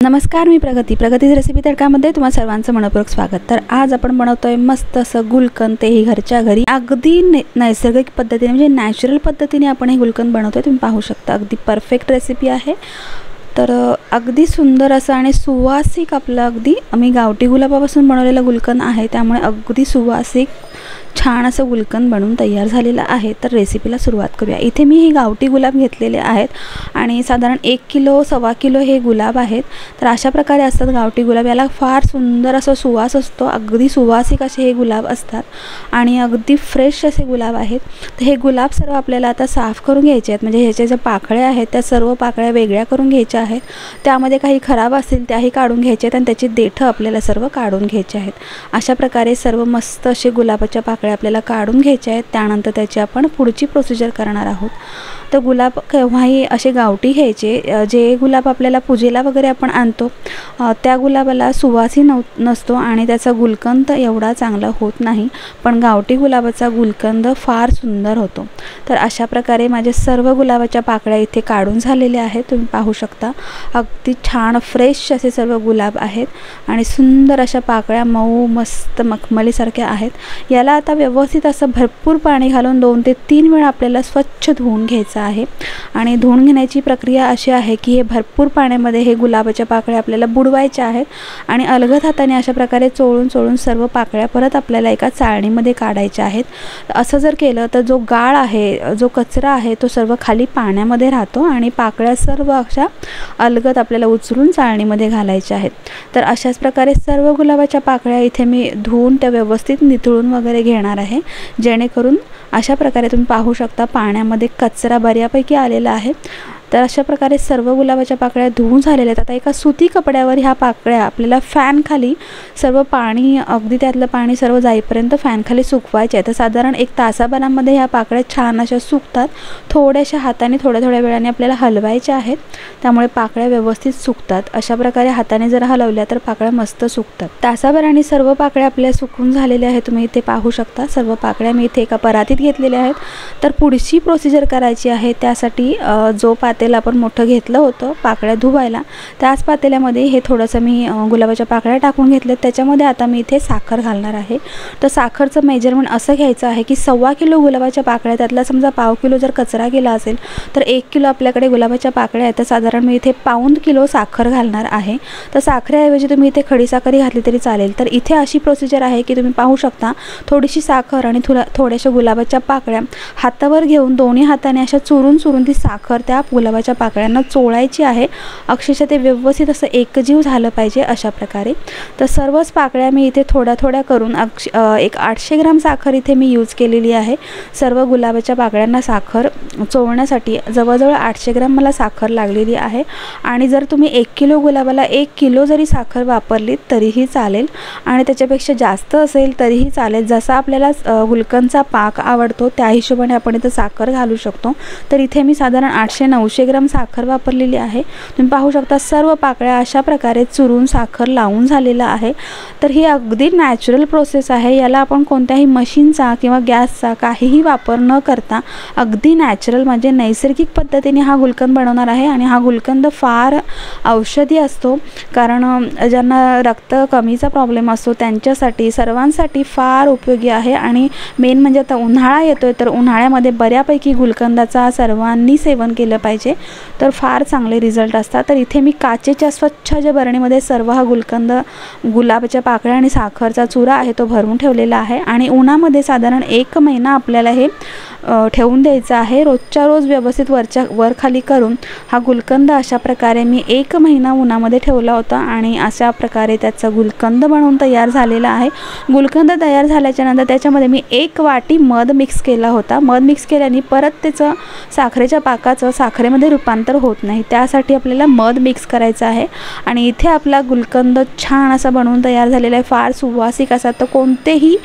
नमस्कार, मी प्रगतीची रेसिपी तडकामध्ये तुम्हा सर्वांचं मनपूर्वक स्वागत। तर आज आपण बनवतोय मस्त असं गुलकंद, तेही घरच्या घरी अगदी नैसर्गिक पद्धतीने म्हणजे नॅचरल पद्धतीने आपण हे गुलकंद बनवतोय। तुम्ही पाहू शकता अगदी परफेक्ट रेसिपी आहे। तर अगदी सुंदर असं आणि सुवासिक आपलं अगदी आम्ही गावठी गुलाबापासून बनवलेलं गुलकंद आहे, त्यामुळे अगदी सुवासिक छान असं गुलकंद बनवून तयार झालेलं आहे। तर रेसिपीला सुरुवात करूया। इथे मी हे गावठी गुलाब घेतलेले आहेत आणि साधारण 1 किलो सव्वा किलो हे गुलाब आहेत। तर अशा प्रकारे असतात गावठी गुलाब, याला फार सुंदर असा सुवास असतो, अगदी सुवासिक असे हे गुलाब असतात आणि अगदी फ्रेश असे गुलाब आहेत। तर हे गुलाब सर्व आपल्याला आता साफ करून घ्यायचे आहेत, म्हणजे ह्याचे जे पाकळ्या आहेत त्या सर्व पाकळ्या वेगळ्या करून घ्यायच्या आहेत। त्यामध्ये काही खराब असतील त्याही काढून घ्यायचे आहेत आणि त्याची देठं आपल्याला सर्व काढून घ्यायचे आहेत। अशा प्रकारे सर्व मस्त असे गुलाबाच्या पाकळ्या आपल्याला काढून घ्यायचे आहेत। त्यानंतर त्याची आपण पुढची प्रोसिजर करणार आहोत। तर गुलाब केव्हाही असे गावठी घ्यायचे, जे गुलाब आपल्याला पूजेला वगैरे आपण आणतो त्या गुलाबाला सुवासही नसतो आणि त्याचा गुलकंद एवढा चांगला होत नाही, पण गावठी गुलाबाचा गुलकंद फार सुंदर होतो। तर अशा प्रकारे माझे सर्व गुलाबाच्या पाकळ्या इथे काढून झालेल्या आहेत। तुम्ही पाहू शकता अगदी छान फ्रेश असे सर्व गुलाब आहेत आणि सुंदर अशा पाकळ्या मऊ मस्त मखमलीसारख्या आहेत। याला आता व्यवस्थित असं भरपूर पाणी घालून 2 ते 3 वेळा आपल्याला स्वच्छ धुवून घ्यायचं आहे। आणि धुवून घेण्याची प्रक्रिया अशी आहे की हे भरपूर पाण्यामध्ये हे गुलाबाच्या पाकळ्या आपल्याला बुडवायच्या आहेत आणि अलगद हाताने अशा प्रकारे चोळून सर्व पाकळ्या परत आपल्याला एका चाळणीमध्ये काढायच्या आहेत। असं जर केलं तर जो गाळ आहे, जो कचरा आहे, तो सर्व खाली पाण्यामध्ये राहतो आणि पाकळ्या सर्व अशा अलगद आपल्याला उचलून चाळणीमध्ये घालायच्या आहेत। तर अशाच प्रकारे सर्व गुलाबाच्या पाकळ्या इथे मी धुवून त्या व्यवस्थित निथळून वगैरे घेणार आहे, जेणेकरून अशा प्रकारे तुम्ही पाहू शकता पाण्यामध्ये कचरा बऱ्यापैकी आलेला आहे। तर अशा प्रकारे सर्व गुलाबाच्या पाकळ्या धुवून झालेल्या आहेत। आता एका सुती कपड्यावर ह्या पाकळ्या आपल्याला फॅन खाली सर्व पाणी, अगदी त्यातलं पाणी सर्व जाईपर्यंत फॅन खाली सुकवायचे आहे। तर साधारण 1 तासाभरामध्ये ह्या पाकळ्या छान अशा सुकतात। थोड्याशा हाताने थोड्या वेळाने आपल्याला हलवायच्या आहेत, त्यामुळे पाकळ्या व्यवस्थित सुकतात। अशा प्रकारे हाताने जर हलवल्या तर पाकळ्या मस्त सुकतात। तासाभराने सर्व पाकळ्या आपल्या सुकून झालेल्या आहेत। तुम्ही इथे पाहू शकता सर्व पाकळ्या मी इथे एका परातीत घेतलेल्या आहेत। तर पुढची प्रोसिजर करायची आहे, त्यासाठी जो पातेल आपण मोठं घेतलं होतं पाकळ्या धुवायला, त्याच पातेल्यामध्ये हे थोडंसं मी गुलाबाच्या पाकळ्या टाकून घेतले। त्याच्यामध्ये आता मी इथे साखर घालणार आहे। तर साखरचं मेजरमेंट असं घ्यायचं आहे की सव्वा किलो गुलाबाच्या पाकळ्या, त्यातला समजा पाव किलो जर कचरा गेला असेल तर 1 किलो आपल्याकडे गुलाबाच्या पाकळ्या आहेत, तर साधारण मी इथे पाऊण किलो साखर घालणार आहे। तर साखरेऐवजी तुम्ही इथे खडी साखरही घातली तरी चालेल। तर इथे अशी प्रोसिजर आहे की तुम्ही पाहू शकता थोडीशी साखर आणि थोड्याशा गुलाबाच्या पाकळ्या हातावर घेऊन दोन्ही हाताने अशा चुरून ती साखर त्या गुलाबाच्या पाकळ्यांना चोळायची आहे। अक्षरशः ते व्यवस्थित असं एकजीव झालं पाहिजे अशा प्रकारे। तर सर्वच पाकळ्या मी इथे थोड्या करून एक 800 ग्राम साखर इथे मी यूज केलेली आहे। सर्व गुलाबाच्या पाकळ्यांना साखर चोळण्यासाठी जवळजवळ 800 ग्राम मला साखर लागलेली आहे। आणि जर तुम्ही 1 किलो गुलाबाला 1 किलो जरी साखर वापरली तरीही चालेल आणि त्याच्यापेक्षा जास्त असेल तरीही चालेल। जसा आपल्याला गुलकंदचा पाक आवडतो त्या हिशोबाने आपण इथे साखर घालू शकतो। तर इथे मी साधारण 800-900 ग्राम साखर वापरलेली आहे। तुम्ही पाहू शकता सर्व पाकळ्या अशा प्रकारे चुरून साखर लावून झालेला आहे। तर ही अगदी नॅचरल प्रोसेस आहे, याला आपण कोणत्याही मशीनचा किंवा गॅसचा काहीही वापर न करता अगदी नॅचरल म्हणजे नैसर्गिक पद्धतीने हा गुलकंद बनवणार आहे। आणि हा गुलकंद फार औषधी असतो, कारण ज्यांना रक्त कमीचा प्रॉब्लेम असतो त्यांच्यासाठी सर्वांसाठी फार उपयोगी आहे। आणि मेन म्हणजे आता उन्हाळा येतोय, तर उन्हाळ्यामध्ये बऱ्यापैकी गुलकंदाचा सर्वांनी सेवन केलं पाहिजे, तर फार चांगले रिझल्ट असतात। तर इथे मी काचेच्या स्वच्छ ज्या बरणीमध्ये सर्व हा गुलकंद, गुलाबाच्या पाकळ्या आणि साखरचा चुरा आहे तो भरून ठेवलेला आहे। आणि उन्हामध्ये साधारण 1 महिना आपल्याला हे ठेवून द्यायचं आहे। रोजच्या रोज व्यवस्थित वर खाली करून हा गुलकंद अशा प्रकारे मी 1 महिना उन्हामध्ये ठेवला होता आणि अशा प्रकारे त्याचा गुलकंद बनवून तयार झालेला आहे। गुलकंद तयार झाल्याच्या नंतर त्याच्यामध्ये मी 1 वाटी मध मिक्स केला होता। मध मिक्स केल्याने परत त्याचं साखरेच्या पाकाचं साखरेमध्ये रूपांतर होत नाही, त्यासाठी आपल्याला मध मिक्स करायचं आहे। आणि इथे आपला गुलकंद छान असा बनवून तयार झालेला आहे, फार सुवासिक असा। तर कोणतेही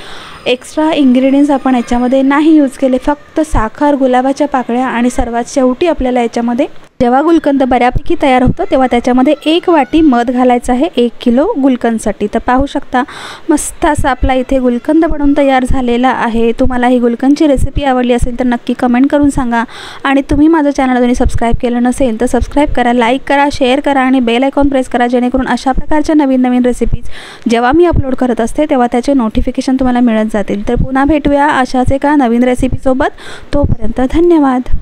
एक्स्ट्रा इंग्रेडियंट्स आपण याच्यामध्ये नाही यूज केले, फक्त साखर, गुलाबाच्या पाकळ्या आणि सर्वात शेवटी आपल्याला याच्यामध्ये जेव्हा गुलकंद बऱ्यापैकी तयार होतं तेव्हा त्याच्यामध्ये 1 वाटी मध घालायचं आहे 1 किलो गुलकंदसाठी। तर पाहू शकता मस्त असा आपला इथे गुलकंद बनवून तयार झालेला आहे। तुम्हाला ही गुलकंदची रेसिपी आवडली असेल तर नक्की कमेंट करून सांगा आणि तुम्ही माझं चॅनल अजून सबस्क्राईब केलं नसेल तर सबस्क्राईब करा, लाईक करा, शेअर करा आणि बेल आयकॉन प्रेस करा, जेणेकरून अशा प्रकारच्या नवीन रेसिपीज जेव्हा मी अपलोड करत असते तेव्हा त्याचे नोटिफिकेशन तुम्हाला मिळत जातील। तर पुन्हा भेटूया अशाच एका नवीन रेसिपीसोबत, तोपर्यंत धन्यवाद।